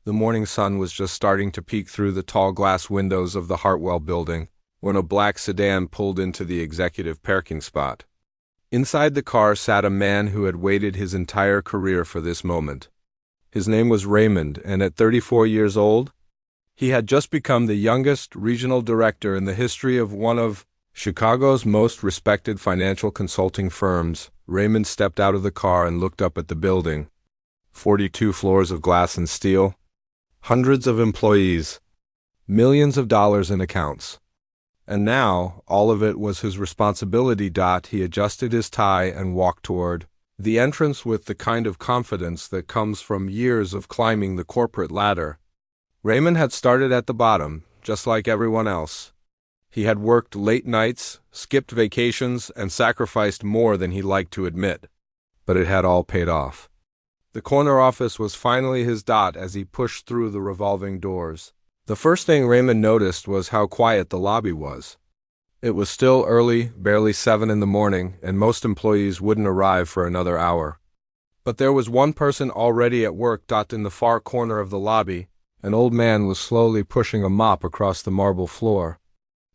The morning sun was just starting to peek through the tall glass windows of the Hartwell building when a black sedan pulled into the executive parking spot. Inside the car sat a man who had waited his entire career for this moment. His name was Raymond, and at 34 years old, he had just become the youngest regional director in the history of one of Chicago's most respected financial consulting firms. Raymond stepped out of the car and looked up at the building. 42 floors of glass and steel, hundreds of employees, millions of dollars in accounts. And now, all of it was his responsibility. He adjusted his tie and walked toward the entrance with the kind of confidence that comes from years of climbing the corporate ladder. Raymond had started at the bottom, just like everyone else. He had worked late nights, skipped vacations, and sacrificed more than he liked to admit. But it had all paid off. The corner office was finally his as he pushed through the revolving doors. The first thing Raymond noticed was how quiet the lobby was. It was still early, barely 7 in the morning, and most employees wouldn't arrive for another hour. But there was one person already at work. In the far corner of the lobby, an old man was slowly pushing a mop across the marble floor.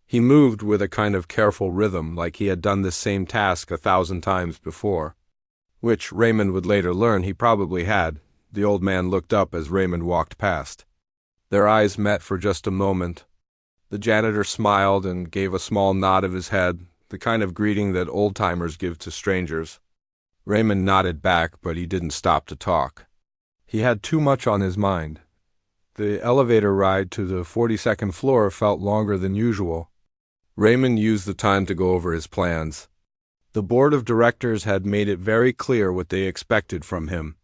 He moved with a kind of careful rhythm, like he had done this same task 1,000 times before. Which Raymond would later learn he probably had. The old man looked up as Raymond walked past. Their eyes met for just a moment. The janitor smiled and gave a small nod of his head, the kind of greeting that old-timers give to strangers. Raymond nodded back, but he didn't stop to talk. He had too much on his mind. The elevator ride to the 42nd floor felt longer than usual. Raymond used the time to go over his plans. The board of directors had made it very clear what they expected from him.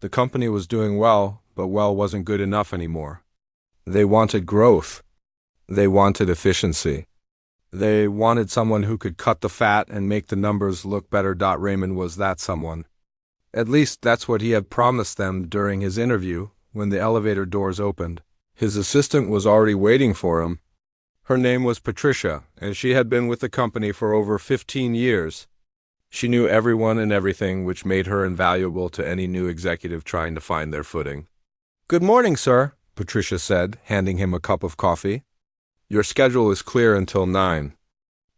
The company was doing well, but well wasn't good enough anymore. They wanted growth. They wanted efficiency. They wanted someone who could cut the fat and make the numbers look better. Raymond was that someone. At least that's what he had promised them during his interview. When the elevator doors opened, his assistant was already waiting for him. Her name was Patricia, and she had been with the company for over 15 years. She knew everyone and everything, which made her invaluable to any new executive trying to find their footing. "Good morning, sir," Patricia said, handing him a cup of coffee. "Your schedule is clear until 9.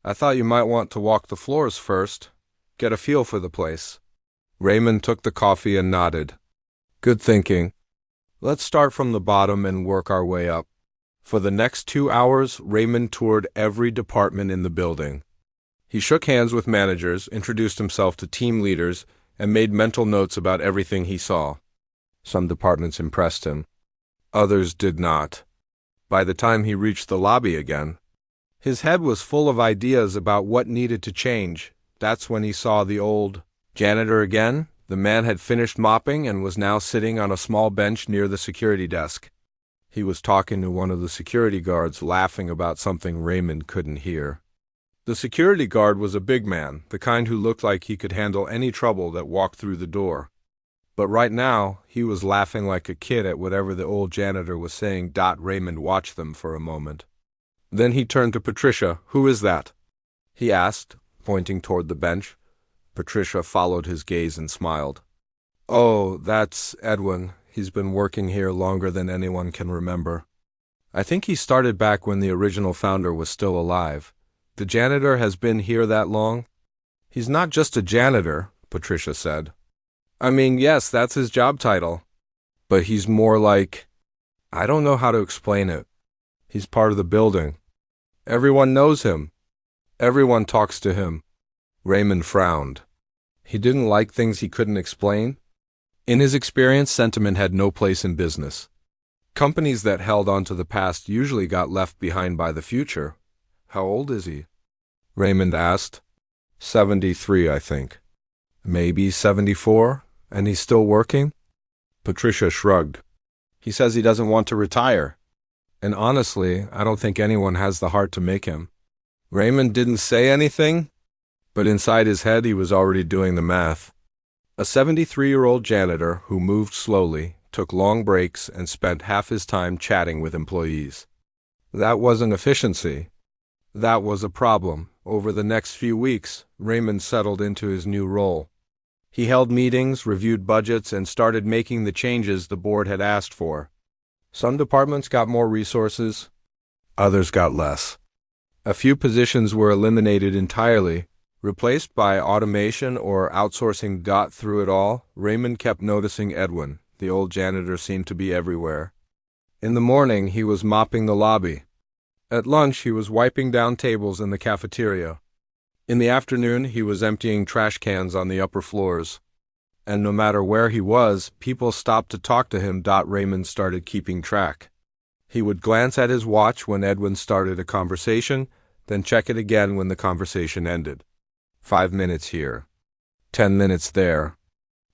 I thought you might want to walk the floors first, get a feel for the place." Raymond took the coffee and nodded. "Good thinking. Let's start from the bottom and work our way up." For the next 2 hours, Raymond toured every department in the building. He shook hands with managers, introduced himself to team leaders, and made mental notes about everything he saw. Some departments impressed him. Others did not. By the time he reached the lobby again, his head was full of ideas about what needed to change. That's when he saw the old janitor again. The man had finished mopping and was now sitting on a small bench near the security desk. He was talking to one of the security guards, laughing about something Raymond couldn't hear. The security guard was a big man, the kind who looked like he could handle any trouble that walked through the door. But right now, he was laughing like a kid at whatever the old janitor was saying. Raymond watched them for a moment. Then he turned to Patricia. "Who is that?" he asked, pointing toward the bench. Patricia followed his gaze and smiled. "Oh, that's Edwin. He's been working here longer than anyone can remember. I think he started back when the original founder was still alive. The janitor has been here that long?" "He's not just a janitor," Patricia said. "I mean, yes, that's his job title. But he's more like, I don't know how to explain it. He's part of the building. Everyone knows him. Everyone talks to him." Raymond frowned. He didn't like things he couldn't explain. In his experience, sentiment had no place in business. Companies that held on to the past usually got left behind by the future. "How old is he?" Raymond asked. 73, I think. "Maybe 74, and he's still working?" Patricia shrugged. "He says he doesn't want to retire. And honestly, I don't think anyone has the heart to make him." Raymond didn't say anything, but inside his head he was already doing the math. A 73-year-old janitor who moved slowly, took long breaks, and spent half his time chatting with employees. That wasn't efficiency. That was a problem. Over the next few weeks, Raymond settled into his new role. He held meetings, reviewed budgets, and started making the changes the board had asked for. Some departments got more resources, others got less. A few positions were eliminated entirely, replaced by automation or outsourcing. Through it all, Raymond kept noticing Edwin. The old janitor seemed to be everywhere. In the morning, he was mopping the lobby. At lunch, he was wiping down tables in the cafeteria. In the afternoon, he was emptying trash cans on the upper floors. And no matter where he was, people stopped to talk to him. Raymond started keeping track. He would glance at his watch when Edwin started a conversation, then check it again when the conversation ended. 5 minutes here, 10 minutes there.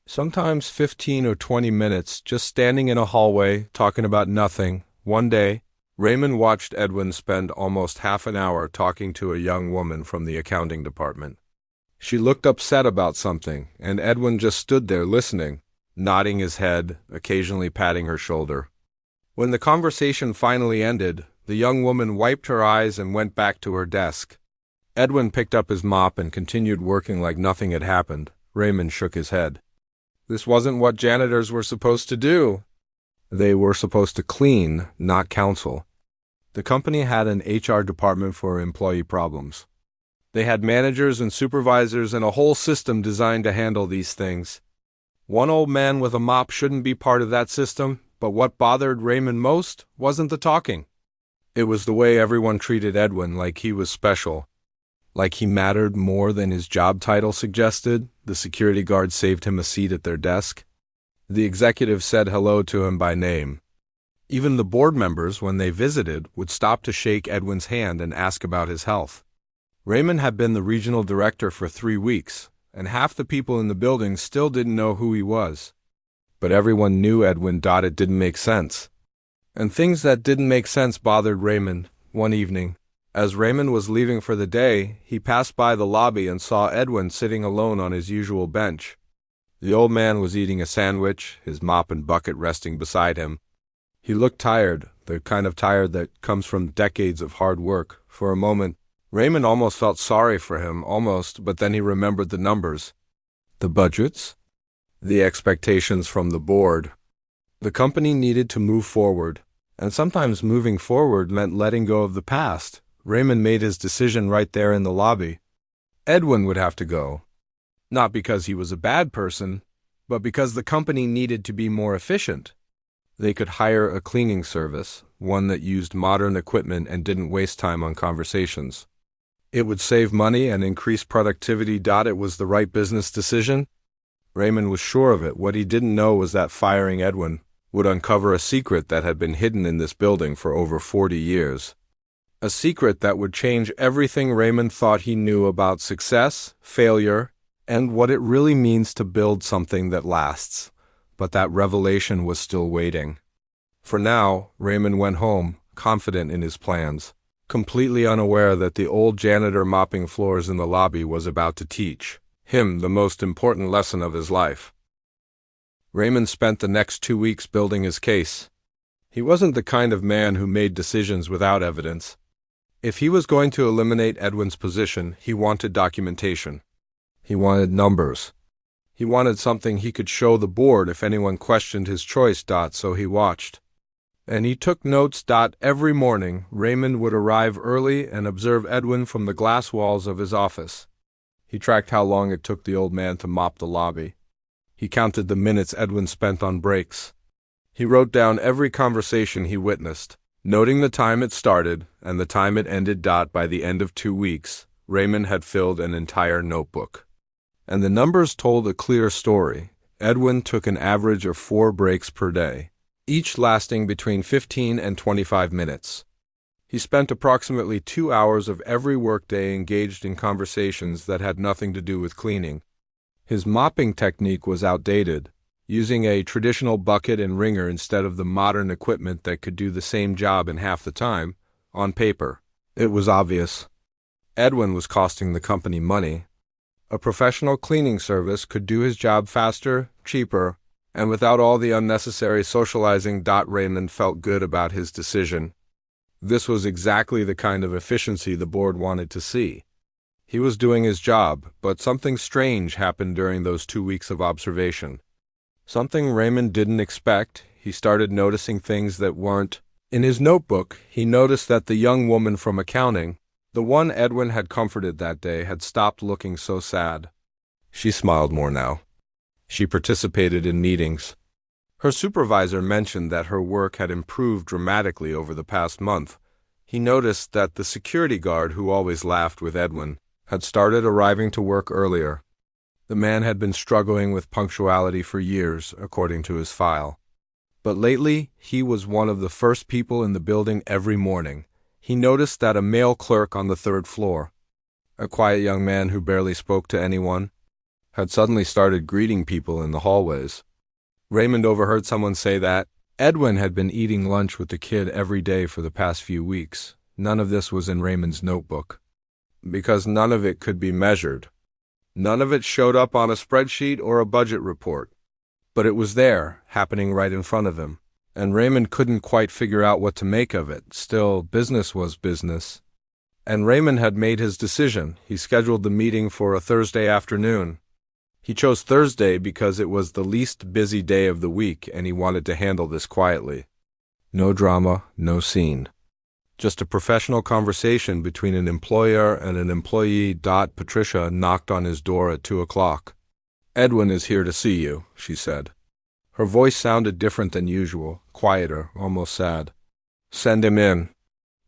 Sometimes 15 or 20 minutes just standing in a hallway, talking about nothing. One day, Raymond watched Edwin spend almost half an hour talking to a young woman from the accounting department. She looked upset about something, and Edwin just stood there listening, nodding his head, occasionally patting her shoulder. When the conversation finally ended, the young woman wiped her eyes and went back to her desk. Edwin picked up his mop and continued working like nothing had happened. Raymond shook his head. This wasn't what janitors were supposed to do. They were supposed to clean, not counsel. The company had an HR department for employee problems. They had managers and supervisors and a whole system designed to handle these things. One old man with a mop shouldn't be part of that system, but what bothered Raymond most wasn't the talking. It was the way everyone treated Edwin, like he was special, like he mattered more than his job title suggested. The security guard saved him a seat at their desk. The executive said hello to him by name. Even the board members, when they visited, would stop to shake Edwin's hand and ask about his health. Raymond had been the regional director for 3 weeks, and half the people in the building still didn't know who he was. But everyone knew Edwin. It didn't make sense. And things that didn't make sense bothered Raymond. One evening, as Raymond was leaving for the day, he passed by the lobby and saw Edwin sitting alone on his usual bench. The old man was eating a sandwich, his mop and bucket resting beside him. He looked tired, the kind of tired that comes from decades of hard work. For a moment, Raymond almost felt sorry for him, but then he remembered the numbers. The budgets? The expectations from the board. The company needed to move forward, and sometimes moving forward meant letting go of the past. Raymond made his decision right there in the lobby. Edwin would have to go. Not because he was a bad person, but because the company needed to be more efficient. They could hire a cleaning service, one that used modern equipment and didn't waste time on conversations. It would save money and increase productivity. It was the right business decision. Raymond was sure of it. What he didn't know was that firing Edwin would uncover a secret that had been hidden in this building for over 40 years. A secret that would change everything Raymond thought he knew about success, failure, and what it really means to build something that lasts. But that revelation was still waiting. For now, Raymond went home, confident in his plans, completely unaware that the old janitor mopping floors in the lobby was about to teach him the most important lesson of his life. Raymond spent the next 2 weeks building his case. He wasn't the kind of man who made decisions without evidence. If he was going to eliminate Edwin's position, he wanted documentation. He wanted numbers. He wanted something he could show the board if anyone questioned his choice. So he watched. And he took notes. Every morning, Raymond would arrive early and observe Edwin from the glass walls of his office. He tracked how long it took the old man to mop the lobby. He counted the minutes Edwin spent on breaks. He wrote down every conversation he witnessed, noting the time it started and the time it ended. By the end of 2 weeks, Raymond had filled an entire notebook. And the numbers told a clear story. Edwin took an average of 4 breaks per day, each lasting between 15 and 25 minutes. He spent approximately 2 hours of every workday engaged in conversations that had nothing to do with cleaning. His mopping technique was outdated, using a traditional bucket and wringer instead of the modern equipment that could do the same job in half the time. On paper, it was obvious. Edwin was costing the company money. A professional cleaning service could do his job faster, cheaper, and without all the unnecessary socializing. Raymond felt good about his decision. This was exactly the kind of efficiency the board wanted to see. He was doing his job, but something strange happened during those 2 weeks of observation. Something Raymond didn't expect. he started noticing things that weren't. In his notebook, he noticed that the young woman from accounting, the one Edwin had comforted that day, had stopped looking so sad. She smiled more now. She participated in meetings. Her supervisor mentioned that her work had improved dramatically over the past month. He noticed that the security guard who always laughed with Edwin had started arriving to work earlier. The man had been struggling with punctuality for years, according to his file. But lately, he was one of the first people in the building every morning. He noticed that a male clerk on the third floor, a quiet young man who barely spoke to anyone, had suddenly started greeting people in the hallways. Raymond overheard someone say that Edwin had been eating lunch with the kid every day for the past few weeks. None of this was in Raymond's notebook, because none of it could be measured. None of it showed up on a spreadsheet or a budget report. But it was there, happening right in front of him, and Raymond couldn't quite figure out what to make of it. Still, business was business. And Raymond had made his decision. He scheduled the meeting for a Thursday afternoon. He chose Thursday because it was the least busy day of the week, and he wanted to handle this quietly. No drama, no scene. Just a professional conversation between an employer and an employee. Patricia knocked on his door at 2 o'clock. "Edwin is here to see you," she said. Her voice sounded different than usual, quieter, almost sad. "Send him in."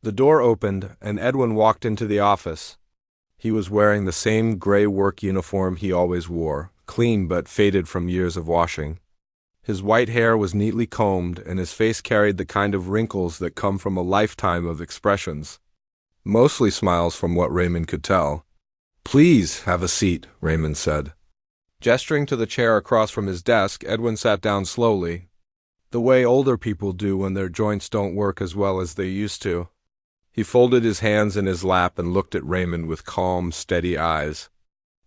The door opened, and Edwin walked into the office. He was wearing the same gray work uniform he always wore, clean but faded from years of washing. His white hair was neatly combed, and his face carried the kind of wrinkles that come from a lifetime of expressions. Mostly smiles from what Raymond could tell. "Please, have a seat," Raymond said. Gesturing to the chair across from his desk, Edwin sat down slowly, the way older people do when their joints don't work as well as they used to. He folded his hands in his lap and looked at Raymond with calm, steady eyes.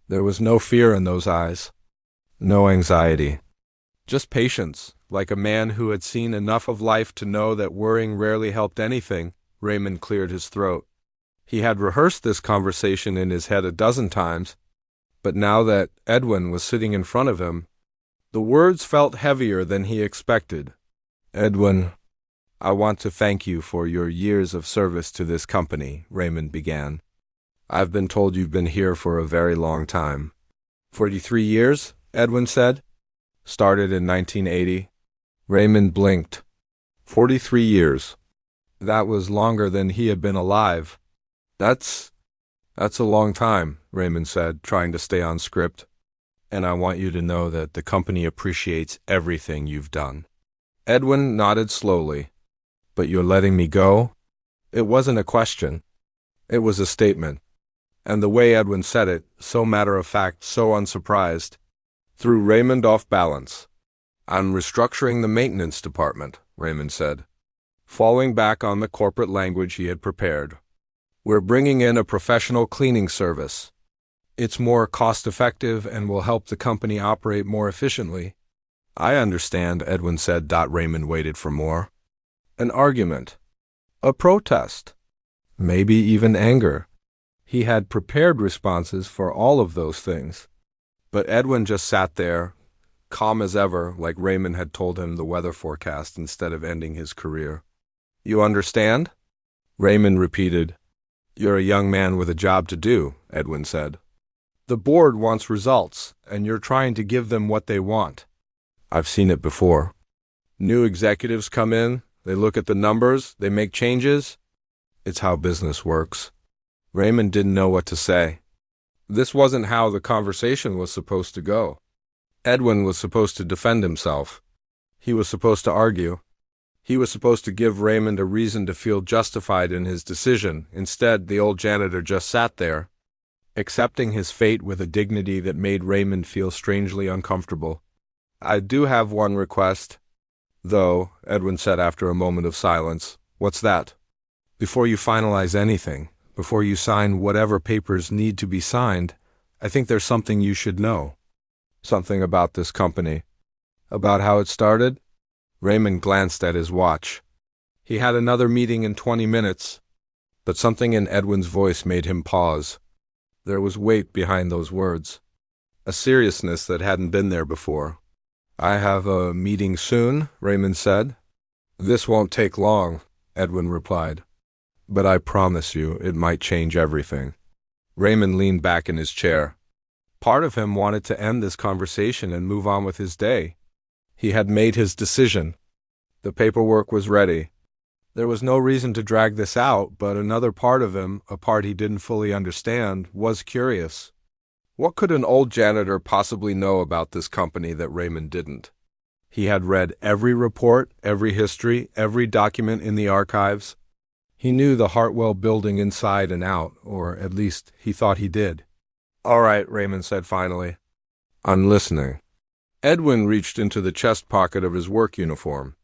There was no fear in those eyes, no anxiety. Just patience, like a man who had seen enough of life to know that worrying rarely helped anything. Raymond cleared his throat. He had rehearsed this conversation in his head a dozen times, but now that Edwin was sitting in front of him, the words felt heavier than he expected. "Edwin, I want to thank you for your years of service to this company," Raymond began. "I've been told you've been here for a very long time." 43 years, Edwin said. "Started in 1980. Raymond blinked. 43 years. That was longer than he had been alive. That's a long time," Raymond said, trying to stay on script. "And I want you to know that the company appreciates everything you've done." Edwin nodded slowly. "But you're letting me go?" It wasn't a question. It was a statement. And the way Edwin said it, so matter-of-fact, so unsurprised, threw Raymond off balance. "I'm restructuring the maintenance department," Raymond said, falling back on the corporate language he had prepared. "We're bringing in a professional cleaning service. It's more cost-effective and will help the company operate more efficiently." "I understand," Edwin said. Raymond waited for more. An argument. A protest. Maybe even anger. He had prepared responses for all of those things. But Edwin just sat there, calm as ever, like Raymond had told him the weather forecast instead of ending his career. "You understand?" Raymond repeated. "You're a young man with a job to do," Edwin said. "The board wants results, and you're trying to give them what they want." "I've seen it before. New executives come in, they look at the numbers, they make changes. It's how business works." Raymond didn't know what to say. This wasn't how the conversation was supposed to go. Edwin was supposed to defend himself. He was supposed to argue. He was supposed to give Raymond a reason to feel justified in his decision. Instead, the old janitor just sat there, accepting his fate with a dignity that made Raymond feel strangely uncomfortable. "I do have one request, though," Edwin said after a moment of silence. "What's that?" "Before you finalize anything, before you sign whatever papers need to be signed, I think there's something you should know. Something about this company. About how it started?" Raymond glanced at his watch. He had another meeting in 20 minutes, but something in Edwin's voice made him pause. There was weight behind those words, a seriousness that hadn't been there before. I have a meeting soon, Raymond said. This won't take long, Edwin replied. But I promise you, it might change everything. Raymond leaned back in his chair. Part of him wanted to end this conversation and move on with his day. He had made his decision. The paperwork was ready. There was no reason to drag this out, but another part of him, a part he didn't fully understand, was curious. What could an old janitor possibly know about this company that Raymond didn't? He had read every report, every history, every document in the archives. He knew the Hartwell building inside and out, or at least he thought he did. All right, Raymond said finally. I'm listening. Edwin reached into the chest pocket of his work uniform.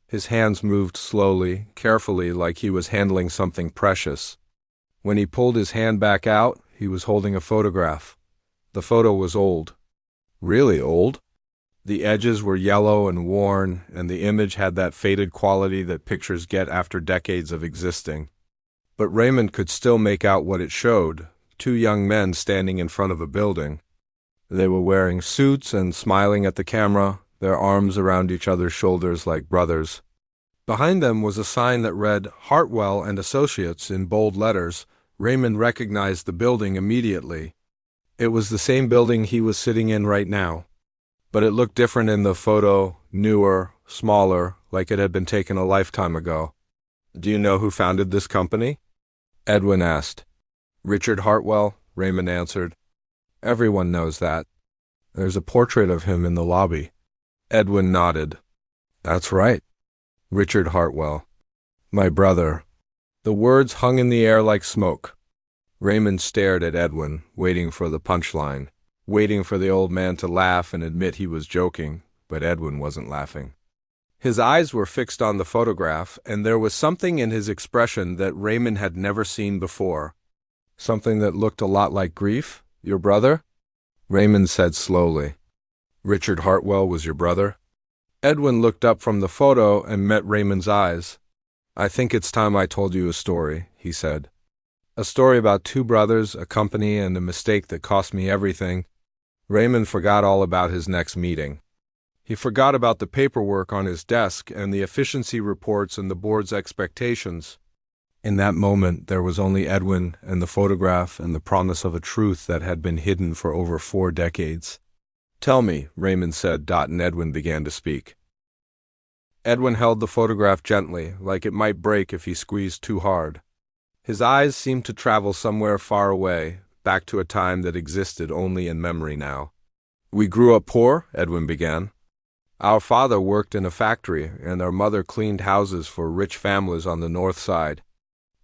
His hands moved slowly, carefully, like he was handling something precious. When he pulled his hand back out, he was holding a photograph. The photo was old. Really old. The edges were yellow and worn, and the image had that faded quality that pictures get after decades of existing. But Raymond could still make out what it showed: two young men standing in front of a building. They were wearing suits and smiling at the camera, their arms around each other's shoulders like brothers. Behind them was a sign that read Hartwell and Associates in bold letters. Raymond recognized the building immediately. It was the same building he was sitting in right now. But it looked different in the photo, newer, smaller, like it had been taken a lifetime ago. Do you know who founded this company? Edwin asked. Richard Hartwell, Raymond answered. Everyone knows that. There's a portrait of him in the lobby. Edwin nodded. That's right. Richard Hartwell. My brother. The words hung in the air like smoke. Raymond stared at Edwin, waiting for the punchline, waiting for the old man to laugh and admit he was joking, but Edwin wasn't laughing. His eyes were fixed on the photograph, and there was something in his expression that Raymond had never seen before. Something that looked a lot like grief? Your brother? Raymond said slowly. Richard Hartwell was your brother? Edwin looked up from the photo and met Raymond's eyes. I think it's time I told you a story, he said. A story about two brothers, a company, and a mistake that cost me everything. Raymond forgot all about his next meeting. He forgot about the paperwork on his desk and the efficiency reports and the board's expectations. In that moment, there was only Edwin and the photograph and the promise of a truth that had been hidden for over 4 decades. Tell me, Raymond said, and Edwin began to speak. Edwin held the photograph gently, like it might break if he squeezed too hard. His eyes seemed to travel somewhere far away, back to a time that existed only in memory now. We grew up poor, Edwin began. Our father worked in a factory, and our mother cleaned houses for rich families on the north side.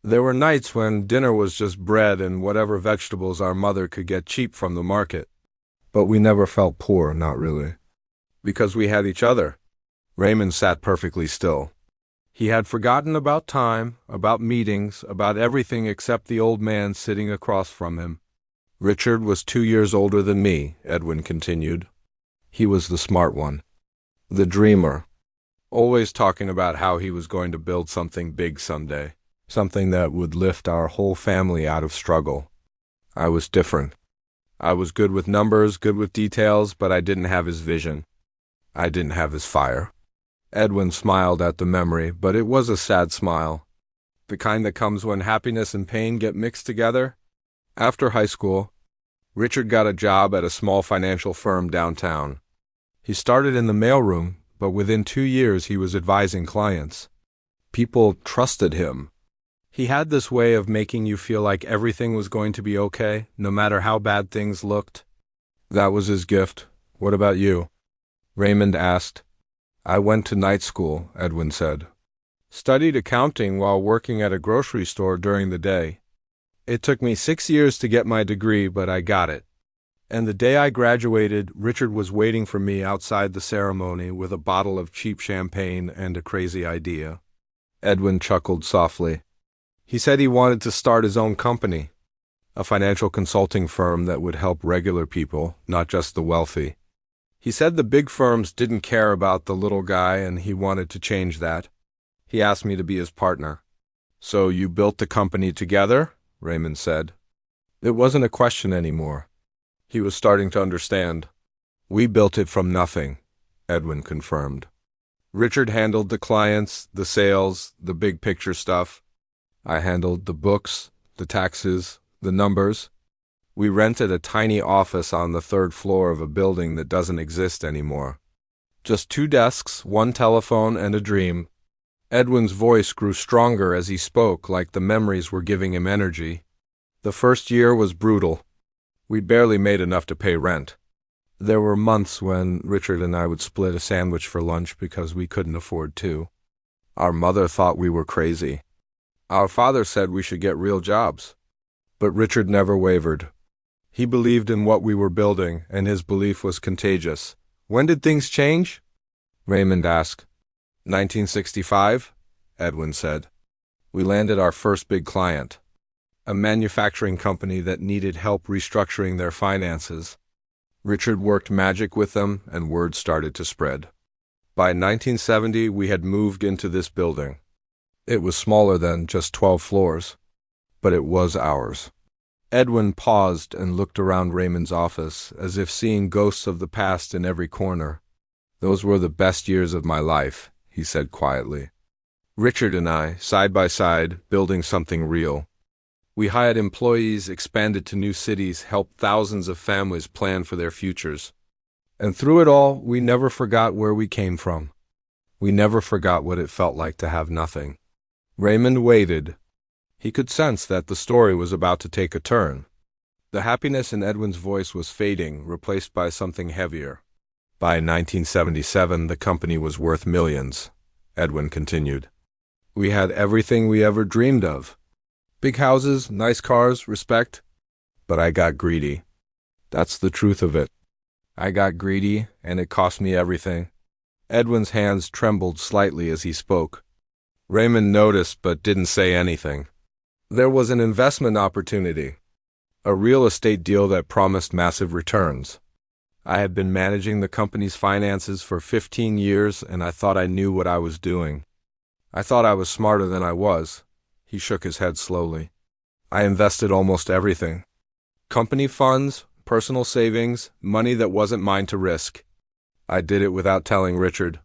There were nights when dinner was just bread and whatever vegetables our mother could get cheap from the market. But we never felt poor, not really. Because we had each other. Raymond sat perfectly still. He had forgotten about time, about meetings, about everything except the old man sitting across from him. Richard was 2 years older than me, Edwin continued. He was the smart one. The dreamer. Always talking about how he was going to build something big someday. Something that would lift our whole family out of struggle. I was different. I was good with numbers, good with details, but I didn't have his vision. I didn't have his fire. Edwin smiled at the memory, but it was a sad smile. The kind that comes when happiness and pain get mixed together. After high school, Richard got a job at a small financial firm downtown. He started in the mailroom, but within 2 years he was advising clients. People trusted him. He had this way of making you feel like everything was going to be okay, no matter how bad things looked. That was his gift. What about you? Raymond asked. I went to night school, Edwin said. Studied accounting while working at a grocery store during the day. It took me 6 years to get my degree, but I got it. And the day I graduated, Richard was waiting for me outside the ceremony with a bottle of cheap champagne and a crazy idea. Edwin chuckled softly. He said he wanted to start his own company, a financial consulting firm that would help regular people, not just the wealthy. He said the big firms didn't care about the little guy and he wanted to change that. He asked me to be his partner. So you built the company together? Raymond said. It wasn't a question anymore. He was starting to understand. We built it from nothing. Edwin confirmed. Richard handled the clients, the sales, the big picture stuff. I handled the books, the taxes, the numbers. We rented a tiny office on the third floor of a building that doesn't exist anymore. Just 2 desks, 1 telephone, and a dream. Edwin's voice grew stronger as he spoke, like the memories were giving him energy. The first year was brutal. We barely made enough to pay rent. There were months when Richard and I would split a sandwich for lunch because we couldn't afford to. Our mother thought we were crazy. Our father said we should get real jobs. But Richard never wavered. He believed in what we were building, and his belief was contagious. When did things change? Raymond asked. 1965, Edwin said. We landed our first big client, a manufacturing company that needed help restructuring their finances. Richard worked magic with them, and word started to spread. By 1970, we had moved into this building. It was smaller than just 12 floors, but it was ours. Edwin paused and looked around Raymond's office, as if seeing ghosts of the past in every corner. Those were the best years of my life, he said quietly. Richard and I, side by side, building something real. We hired employees, expanded to new cities, helped thousands of families plan for their futures. And through it all, we never forgot where we came from. We never forgot what it felt like to have nothing. Raymond waited. He could sense that the story was about to take a turn. The happiness in Edwin's voice was fading, replaced by something heavier. By 1977, the company was worth millions, Edwin continued. We had everything we ever dreamed of. Big houses, nice cars, respect. But I got greedy. That's the truth of it. I got greedy, and it cost me everything. Edwin's hands trembled slightly as he spoke. Raymond noticed but didn't say anything. There was an investment opportunity, a real estate deal that promised massive returns. I had been managing the company's finances for 15 years, and I thought I knew what I was doing. I thought I was smarter than I was. He shook his head slowly. I invested almost everything. Company funds, personal savings, money that wasn't mine to risk. I did it without telling Richard.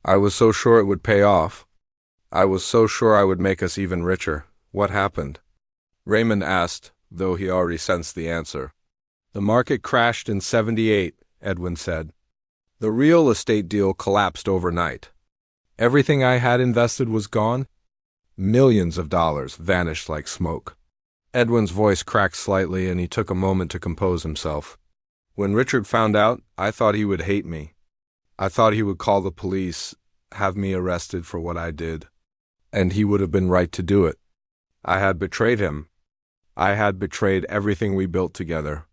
I was so sure it would pay off. I was so sure I would make us even richer. What happened? Raymond asked, though he already sensed the answer. The market crashed in '78, Edwin said. The real estate deal collapsed overnight. Everything I had invested was gone. Millions of dollars vanished like smoke. Edwin's voice cracked slightly, and he took a moment to compose himself. When Richard found out, I thought he would hate me. I thought he would call the police, have me arrested for what I did. And he would have been right to do it. I had betrayed him. I had betrayed everything we built together.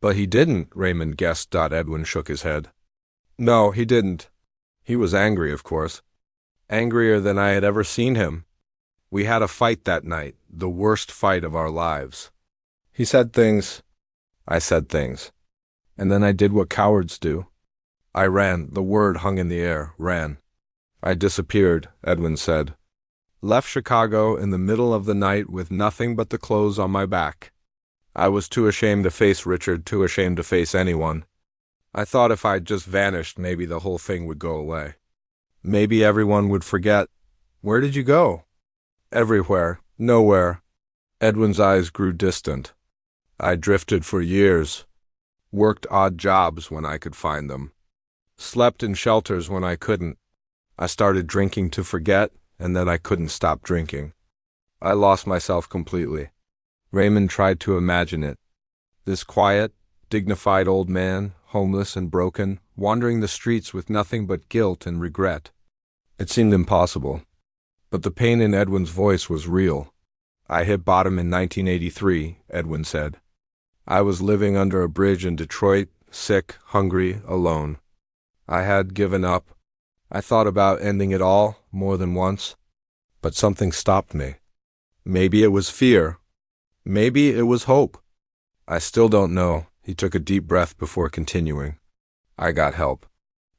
But he didn't, Raymond guessed. Edwin shook his head. No, he didn't. He was angry, of course. Angrier than I had ever seen him. We had a fight that night, the worst fight of our lives. He said things. I said things. And then I did what cowards do. I ran. The word hung in the air. Ran. I disappeared, Edwin said. Left Chicago in the middle of the night with nothing but the clothes on my back. I was too ashamed to face Richard, too ashamed to face anyone. I thought if I'd just vanished, maybe the whole thing would go away. Maybe everyone would forget. Where did you go? Everywhere. Nowhere. Edwin's eyes grew distant. I drifted for years. Worked odd jobs when I could find them. Slept in shelters when I couldn't. I started drinking to forget, and then I couldn't stop drinking. I lost myself completely. Raymond tried to imagine it. This quiet, dignified old man, homeless and broken, wandering the streets with nothing but guilt and regret. It seemed impossible. But the pain in Edwin's voice was real. I hit bottom in 1983, Edwin said. I was living under a bridge in Detroit, sick, hungry, alone. I had given up. I thought about ending it all more than once. But something stopped me. Maybe it was fear. Maybe it was hope. I still don't know. He took a deep breath before continuing. I got help.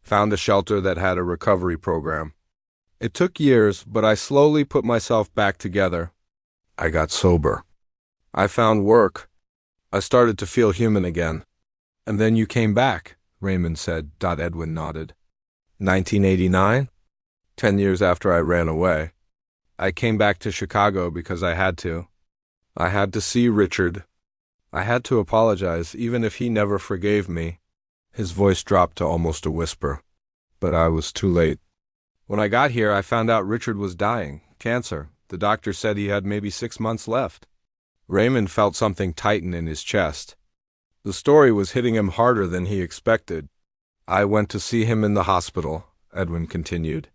Found a shelter that had a recovery program. It took years, but I slowly put myself back together. I got sober. I found work. I started to feel human again. And then you came back, Raymond said. Edwin nodded. 1989? 10 years after I ran away. I came back to Chicago because I had to. I had to see Richard. I had to apologize, even if he never forgave me. His voice dropped to almost a whisper. But I was too late. When I got here, I found out Richard was dying. Cancer. The doctor said he had maybe 6 months left. Raymond felt something tighten in his chest. The story was hitting him harder than he expected. I went to see him in the hospital, Edwin continued.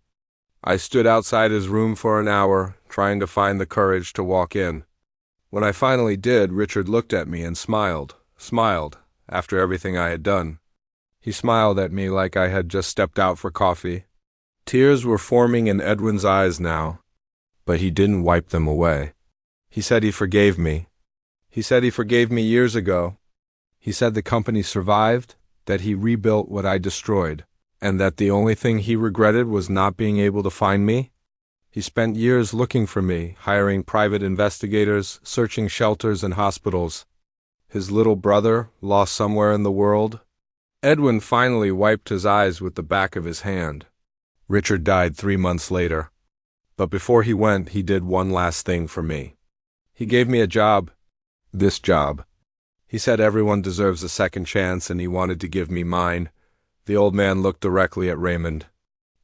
I stood outside his room for an hour, trying to find the courage to walk in. When I finally did, Richard looked at me and smiled, after everything I had done. He smiled at me like I had just stepped out for coffee. Tears were forming in Edwin's eyes now, but he didn't wipe them away. He said he forgave me. He said he forgave me years ago. He said the company survived, that he rebuilt what I destroyed, and that the only thing he regretted was not being able to find me. He spent years looking for me, hiring private investigators, searching shelters and hospitals. His little brother, lost somewhere in the world. Edwin finally wiped his eyes with the back of his hand. Richard died 3 months later. But before he went, he did one last thing for me. He gave me a job. This job. He said everyone deserves a second chance, and he wanted to give me mine. The old man looked directly at Raymond.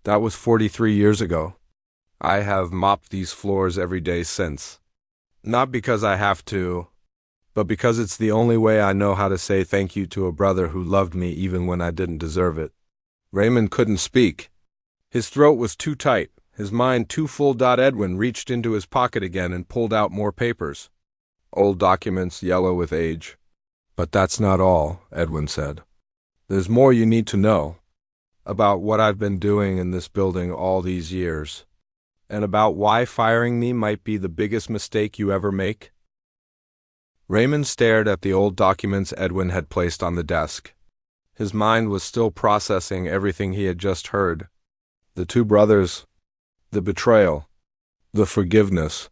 That was 43 years ago. I have mopped these floors every day since. Not because I have to, but because it's the only way I know how to say thank you to a brother who loved me even when I didn't deserve it. Raymond couldn't speak. His throat was too tight, his mind too full. Edwin reached into his pocket again and pulled out more papers. Old documents, yellow with age. But that's not all, Edwin said. There's more you need to know. About what I've been doing in this building all these years. And about why firing me might be the biggest mistake you ever make. Raymond stared at the old documents Edwin had placed on the desk. His mind was still processing everything he had just heard. The 2 brothers, the betrayal, the forgiveness.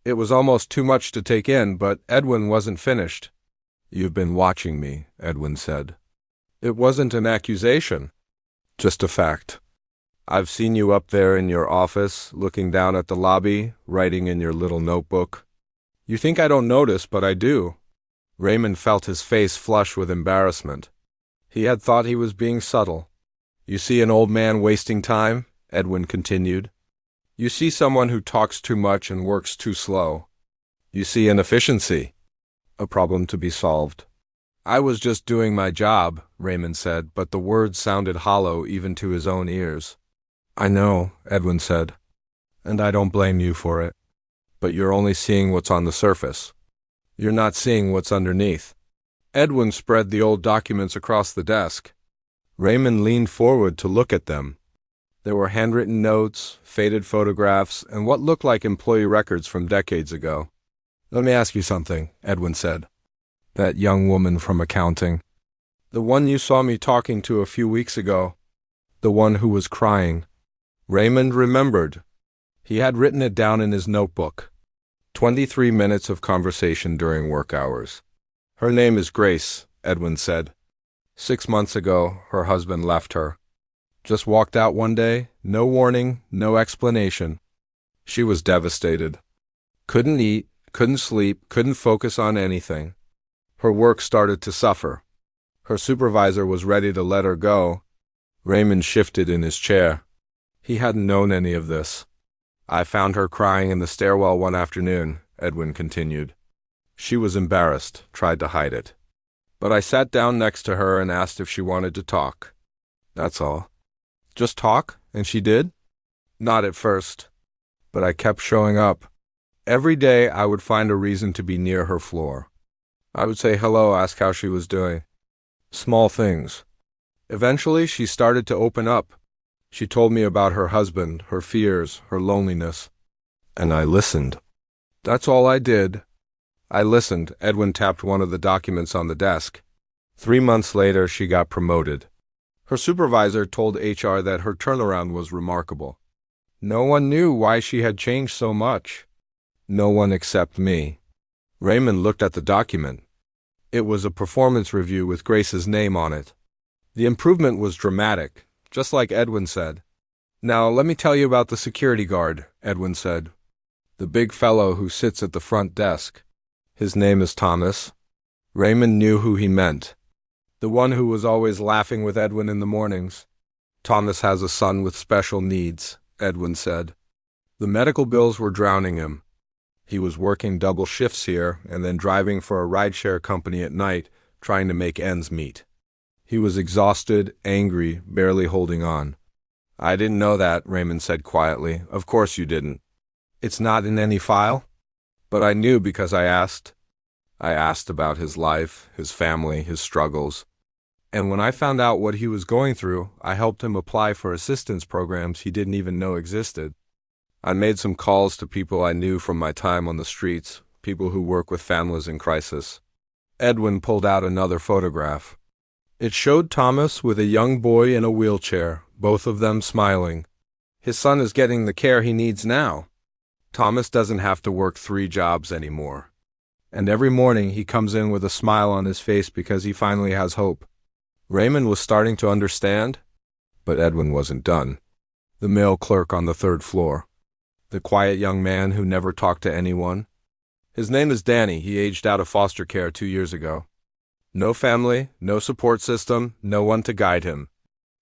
It was almost too much to take in, but Edwin wasn't finished. You've been watching me, Edwin said. It wasn't an accusation, just a fact. I've seen you up there in your office, looking down at the lobby, writing in your little notebook. You think I don't notice, but I do. Raymond felt his face flush with embarrassment. He had thought he was being subtle. You see an old man wasting time, Edwin continued. You see someone who talks too much and works too slow. You see inefficiency. A problem to be solved. I was just doing my job, Raymond said, but the words sounded hollow even to his own ears. I know, Edwin said, and I don't blame you for it. But you're only seeing what's on the surface. You're not seeing what's underneath. Edwin spread the old documents across the desk. Raymond leaned forward to look at them. There were handwritten notes, faded photographs, and what looked like employee records from decades ago. Let me ask you something, Edwin said. That young woman from accounting. The one you saw me talking to a few weeks ago. The one who was crying. Raymond remembered. He had written it down in his notebook. 23 minutes of conversation during work hours. Her name is Grace, Edwin said. 6 months ago, her husband left her. Just walked out one day, no warning, no explanation. She was devastated. Couldn't eat, couldn't sleep, couldn't focus on anything. Her work started to suffer. Her supervisor was ready to let her go. Raymond shifted in his chair. He hadn't known any of this. I found her crying in the stairwell one afternoon, Edwin continued. She was embarrassed, tried to hide it. But I sat down next to her and asked if she wanted to talk. That's all. Just talk, and she did? Not at first. But I kept showing up. Every day I would find a reason to be near her floor. I would say hello, ask how she was doing. Small things. Eventually she started to open up. She told me about her husband, her fears, her loneliness. And I listened. That's all I did. I listened. Edwin tapped one of the documents on the desk. 3 months later, she got promoted. Her supervisor told HR that her turnaround was remarkable. No one knew why she had changed so much. No one except me. Raymond looked at the document. It was a performance review with Grace's name on it. The improvement was dramatic. just like Edwin said. "Now, let me tell you about the security guard," Edwin said. "The big fellow who sits at the front desk. His name is Thomas." Raymond knew who he meant. The one who was always laughing with Edwin in the mornings. "Thomas has a son with special needs," Edwin said. The medical bills were drowning him. He was working double shifts here and then driving for a rideshare company at night, trying to make ends meet. He was exhausted, angry, barely holding on. "I didn't know that," Raymond said quietly. "Of course you didn't. It's not in any file?" "But I knew because I asked. I asked about his life, his family, his struggles. And when I found out what he was going through, I helped him apply for assistance programs he didn't even know existed. I made some calls to people I knew from my time on the streets, people who work with families in crisis." Edwin pulled out another photograph. It showed Thomas with a young boy in a wheelchair, both of them smiling. "His son is getting the care he needs now. Thomas doesn't have to work 3 jobs anymore. And every morning he comes in with a smile on his face because he finally has hope." Raymond was starting to understand, but Edwin wasn't done. The mail clerk on the 3rd floor. The quiet young man who never talked to anyone. "His name is Danny. He aged out of foster care 2 years ago. No family, no support system, no one to guide him.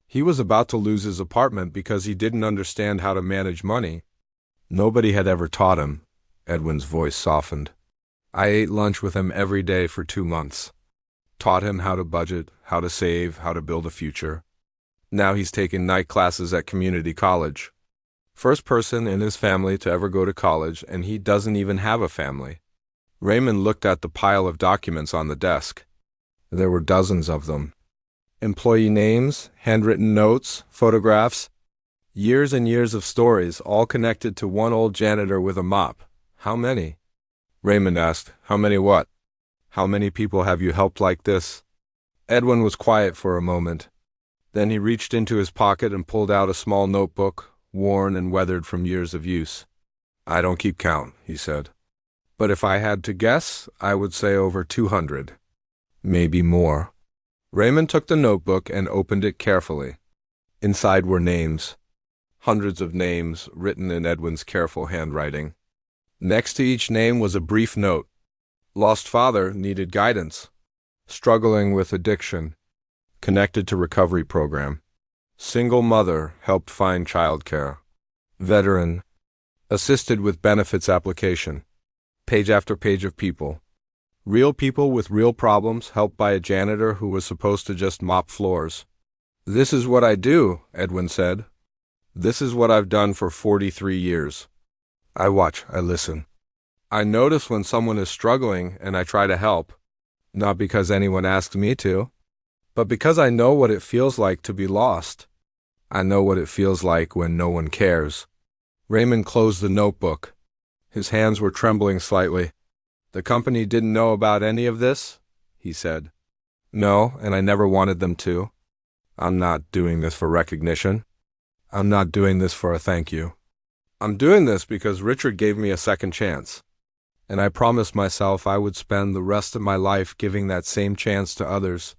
He was about to lose his apartment because he didn't understand how to manage money. Nobody had ever taught him." Edwin's voice softened. "I ate lunch with him every day for 2 months. Taught him how to budget, how to save, how to build a future. Now he's taking night classes at community college. First person in his family to ever go to college, and he doesn't even have a family." Raymond looked at the pile of documents on the desk. There were dozens of them. Employee names, handwritten notes, photographs. Years and years of stories, all connected to one old janitor with a mop. "How many?" Raymond asked. "How many what? How many people have you helped like this?" Edwin was quiet for a moment. Then he reached into his pocket and pulled out a small notebook, worn and weathered from years of use. "I don't keep count," he said. "But if I had to guess, I would say over 200. Maybe more." Raymond took the notebook and opened it carefully. Inside were names. Hundreds of names, written in Edwin's careful handwriting. Next to each name was a brief note. Lost father needed guidance. Struggling with addiction. Connected to recovery program. Single mother helped find childcare. Veteran. Assisted with benefits application. Page after page of people. Real people with real problems helped by a janitor who was supposed to just mop floors. "This is what I do," Edwin said. "This is what I've done for 43 years. I watch, I listen. I notice when someone is struggling and I try to help, not because anyone asked me to, but because I know what it feels like to be lost. I know what it feels like when no one cares." Raymond closed the notebook. His hands were trembling slightly. "The company didn't know about any of this?" he said. "No, and I never wanted them to. I'm not doing this for recognition. I'm not doing this for a thank you. I'm doing this because Richard gave me a second chance. And I promised myself I would spend the rest of my life giving that same chance to others."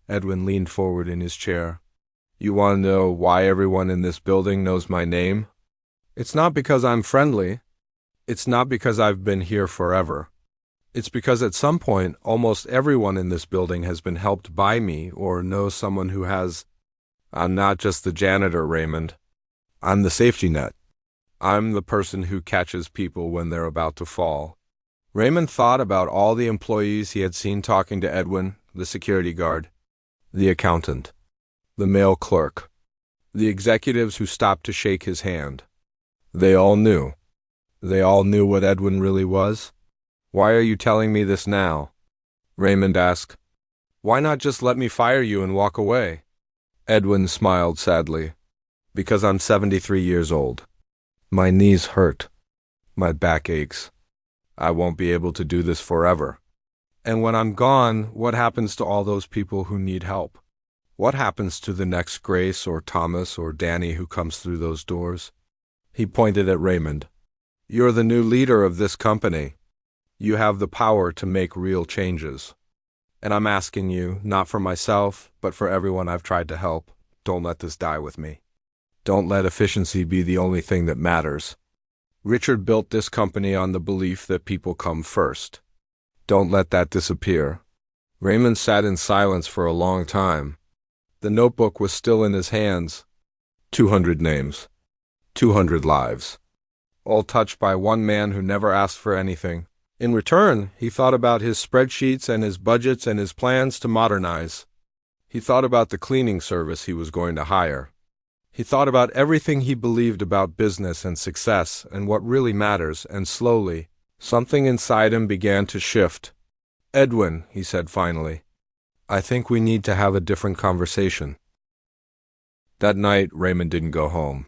Edwin leaned forward in his chair. "You want to know why everyone in this building knows my name? It's not because I'm friendly. It's not because I've been here forever. It's because at some point, almost everyone in this building has been helped by me or knows someone who has. I'm not just the janitor, Raymond. I'm the safety net. I'm the person who catches people when they're about to fall." Raymond thought about all the employees he had seen talking to Edwin, the security guard, the accountant, the mail clerk, the executives who stopped to shake his hand. They all knew. They all knew what Edwin really was. "Why are you telling me this now?" Raymond asked. "Why not just let me fire you and walk away?" Edwin smiled sadly. "Because I'm 73 years old. My knees hurt. My back aches. I won't be able to do this forever. And when I'm gone, what happens to all those people who need help? What happens to the next Grace or Thomas or Danny who comes through those doors?" He pointed at Raymond. "You're the new leader of this company. You have the power to make real changes. And I'm asking you, not for myself, but for everyone I've tried to help. Don't let this die with me. Don't let efficiency be the only thing that matters. Richard built this company on the belief that people come first. Don't let that disappear. Raymond sat in silence for a long time. The notebook was still in his hands. 200 names. 200 lives. All touched by one man who never asked for anything. In return, he thought about his spreadsheets and his budgets and his plans to modernize. He thought about the cleaning service he was going to hire. He thought about everything he believed about business and success and what really matters, and slowly, something inside him began to shift. "Edwin," he said finally, "I think we need to have a different conversation." That night, Raymond didn't go home.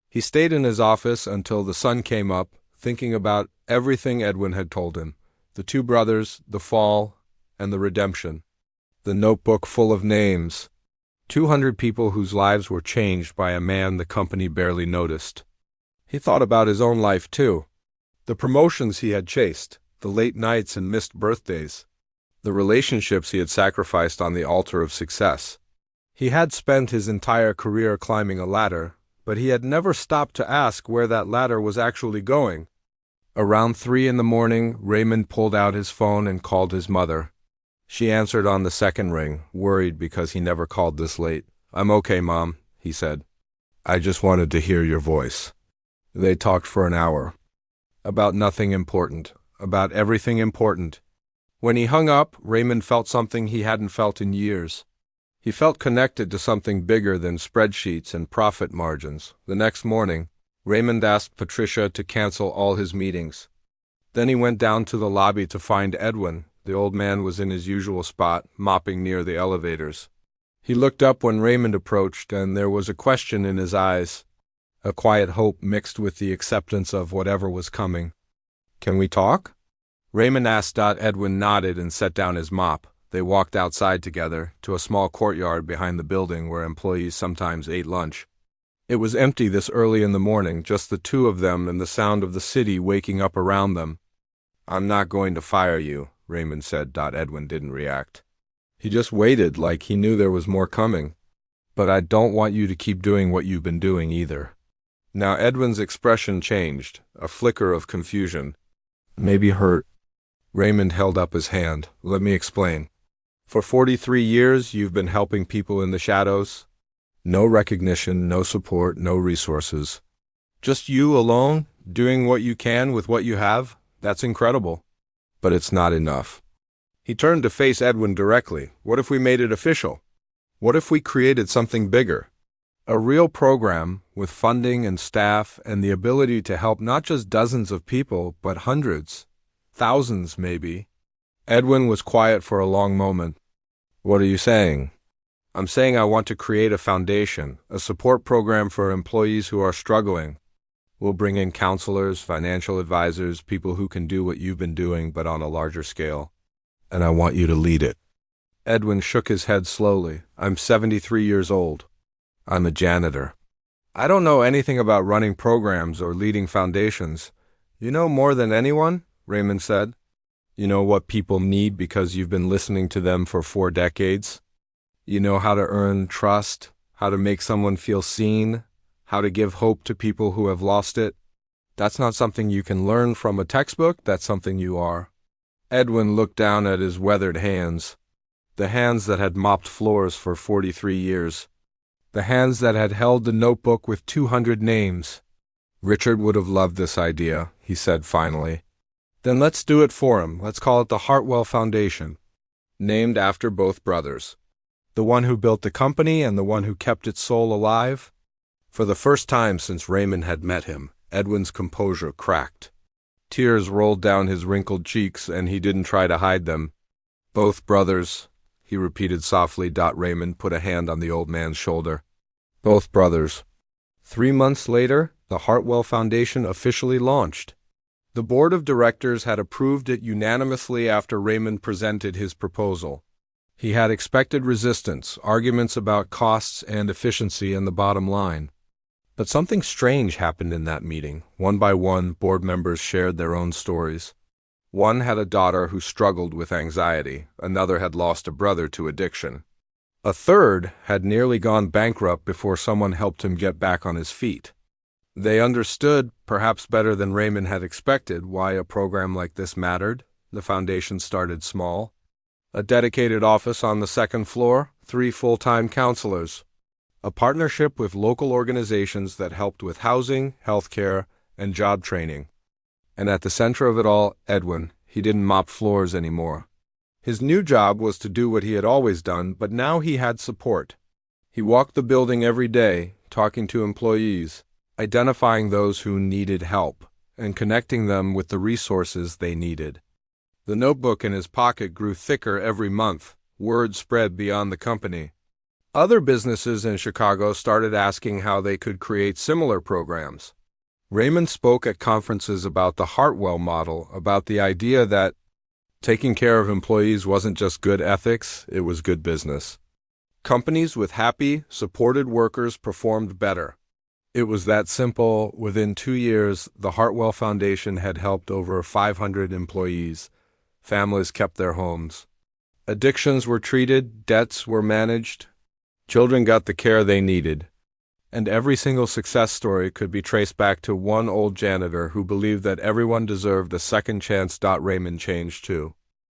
He stayed in his office until the sun came up, thinking about everything Edwin had told him: the two brothers, the fall, and the redemption. The notebook full of names. 200 people whose lives were changed by a man the company barely noticed. He thought about his own life, too. The promotions he had chased, the late nights and missed birthdays, the relationships he had sacrificed on the altar of success. He had spent his entire career climbing a ladder, but he had never stopped to ask where that ladder was actually going. Around 3 in the morning, Raymond pulled out his phone and called his mother. She answered on the second ring, worried because he never called this late. "I'm okay, Mom," he said. "I just wanted to hear your voice." They talked for an hour. About nothing important. About everything important. When he hung up, Raymond felt something he hadn't felt in years. He felt connected to something bigger than spreadsheets and profit margins. The next morning, Raymond asked Patricia to cancel all his meetings. Then he went down to the lobby to find Edwin. The old man was in his usual spot, mopping near the elevators. He looked up when Raymond approached, and there was a question in his eyes, a quiet hope mixed with the acceptance of whatever was coming. "Can we talk?" Raymond asked. Edwin nodded and set down his mop. They walked outside together, to a small courtyard behind the building where employees sometimes ate lunch. It was empty this early in the morning, just the two of them and the sound of the city waking up around them. "I'm not going to fire you," Raymond said. Edwin didn't react. He just waited, like he knew there was more coming. "But I don't want you to keep doing what you've been doing either." Now Edwin's expression changed, a flicker of confusion. "Maybe hurt." Raymond held up his hand. "Let me explain. For 43 years, you've been helping people in the shadows. No recognition, no support, no resources. Just you alone, doing what you can with what you have. That's incredible. But it's not enough." He turned to face Edwin directly. "What if we made it official? What if we created something bigger? A real program with funding and staff and the ability to help not just dozens of people, but hundreds, thousands maybe." Edwin was quiet for a long moment. "What are you saying?" "I'm saying I want to create a foundation, a support program for employees who are struggling. We'll bring in counselors, financial advisors, people who can do what you've been doing, but on a larger scale. And I want you to lead it." Edwin shook his head slowly. "I'm 73 years old. I'm a janitor. I don't know anything about running programs or leading foundations." "You know more than anyone," Raymond said. "You know what people need because you've been listening to them for 4 decades. You know how to earn trust, how to make someone feel seen, how to give hope to people who have lost it. That's not something you can learn from a textbook, that's something you are." Edwin looked down at his weathered hands, the hands that had mopped floors for 43 years, the hands that had held the notebook with 200 names. "Richard would have loved this idea," he said finally. "Then let's do it for him. Let's call it the Hartwell Foundation, named after both brothers. The one who built the company and the one who kept its soul alive." For the first time since Raymond had met him, Edwin's composure cracked. Tears rolled down his wrinkled cheeks, and he didn't try to hide them. "Both brothers," he repeated softly. Raymond put a hand on the old man's shoulder. "Both brothers." 3 months later, the Hartwell Foundation officially launched. The board of directors had approved it unanimously after Raymond presented his proposal. He had expected resistance, arguments about costs and efficiency and the bottom line. But something strange happened in that meeting. One by one, board members shared their own stories. One had a daughter who struggled with anxiety. Another had lost a brother to addiction. A third had nearly gone bankrupt before someone helped him get back on his feet. They understood, perhaps better than Raymond had expected, why a program like this mattered. The foundation started small. A dedicated office on the second floor, 3 full-time counselors. A partnership with local organizations that helped with housing, healthcare, and job training. And at the center of it all, Edwin. He didn't mop floors anymore. His new job was to do what he had always done, but now he had support. He walked the building every day, talking to employees, identifying those who needed help, and connecting them with the resources they needed. The notebook in his pocket grew thicker every month. Word spread beyond the company. Other businesses in Chicago started asking how they could create similar programs. Raymond spoke at conferences about the Hartwell model, about the idea that taking care of employees wasn't just good ethics, it was good business. Companies with happy, supported workers performed better. It was that simple. Within 2 years, the Hartwell Foundation had helped over 500 employees. Families kept their homes. Addictions were treated, debts were managed, children got the care they needed. And every single success story could be traced back to one old janitor who believed that everyone deserved a second chance. Raymond changed too.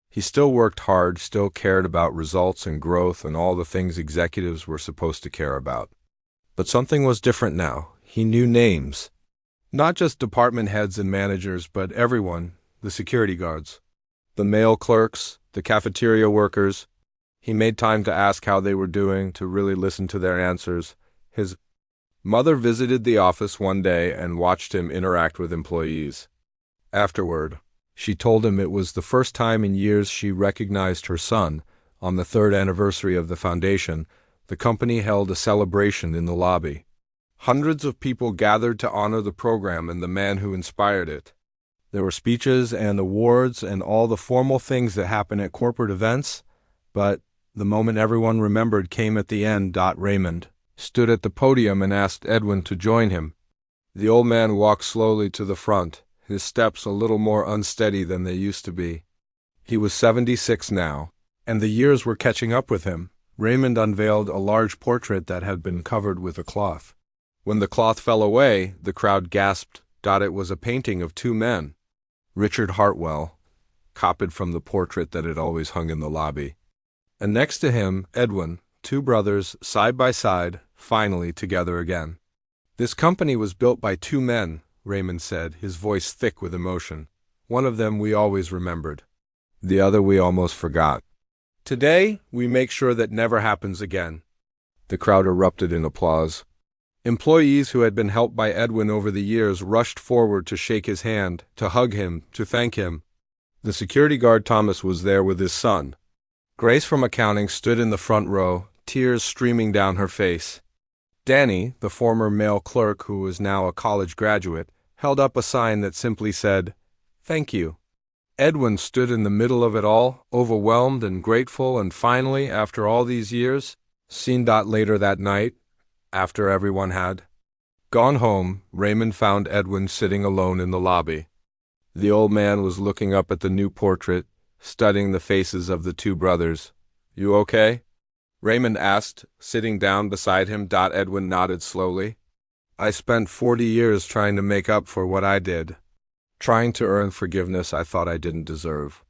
He still worked hard, still cared about results and growth and all the things executives were supposed to care about. But something was different now. He knew names. Not just department heads and managers, but everyone, the security guards, the mail clerks, the cafeteria workers. He made time to ask how they were doing, to really listen to their answers. His mother visited the office one day and watched him interact with employees. Afterward, she told him it was the first time in years she recognized her son. On the 3rd anniversary of the foundation, the company held a celebration in the lobby. Hundreds of people gathered to honor the program and the man who inspired it. There were speeches and awards and all the formal things that happen at corporate events, but the moment everyone remembered came at the end. Raymond stood at the podium and asked Edwin to join him. The old man walked slowly to the front, his steps a little more unsteady than they used to be. He was 76 now, and the years were catching up with him. Raymond unveiled a large portrait that had been covered with a cloth. When the cloth fell away, the crowd gasped. It was a painting of 2 men. Richard Hartwell, copied from the portrait that had always hung in the lobby. And next to him, Edwin, 2 brothers, side by side, finally together again. This company was built by 2 men, Raymond said, his voice thick with emotion. One of them we always remembered. The other we almost forgot. Today, we make sure that never happens again. The crowd erupted in applause. Employees who had been helped by Edwin over the years rushed forward to shake his hand, to hug him, to thank him. The security guard Thomas was there with his son. Grace from accounting stood in the front row, tears streaming down her face. Danny, the former male clerk who was now a college graduate, held up a sign that simply said, "Thank you." Edwin stood in the middle of it all, overwhelmed and grateful, and finally, after all these years, seen. Later that night, after everyone had gone home, Raymond found Edwin sitting alone in the lobby. The old man was looking up at the new portrait, studying the faces of the 2 brothers. "You okay?" Raymond asked, sitting down beside him. Edwin nodded slowly. "I spent 40 years trying to make up for what I did, trying to earn forgiveness I thought I didn't deserve.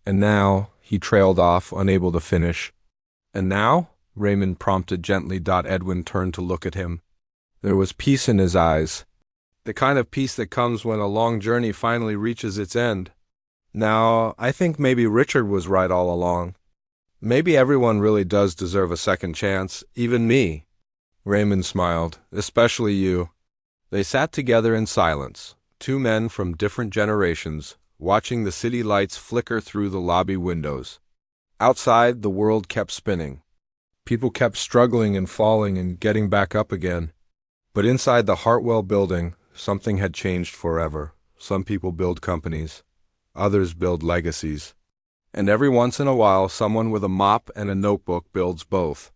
And now," he trailed off, unable to finish. "And now?" Raymond prompted gently. Edwin turned to look at him. There was peace in his eyes, the kind of peace that comes when a long journey finally reaches its end. "Now, I think maybe Richard was right all along. Maybe everyone really does deserve a second chance, even me." Raymond smiled. "Especially you." They sat together in silence, 2 men from different generations, watching the city lights flicker through the lobby windows. Outside, the world kept spinning. People kept struggling and falling and getting back up again. But inside the Hartwell building, something had changed forever. Some people build companies. Others build legacies. And every once in a while, someone with a mop and a notebook builds both.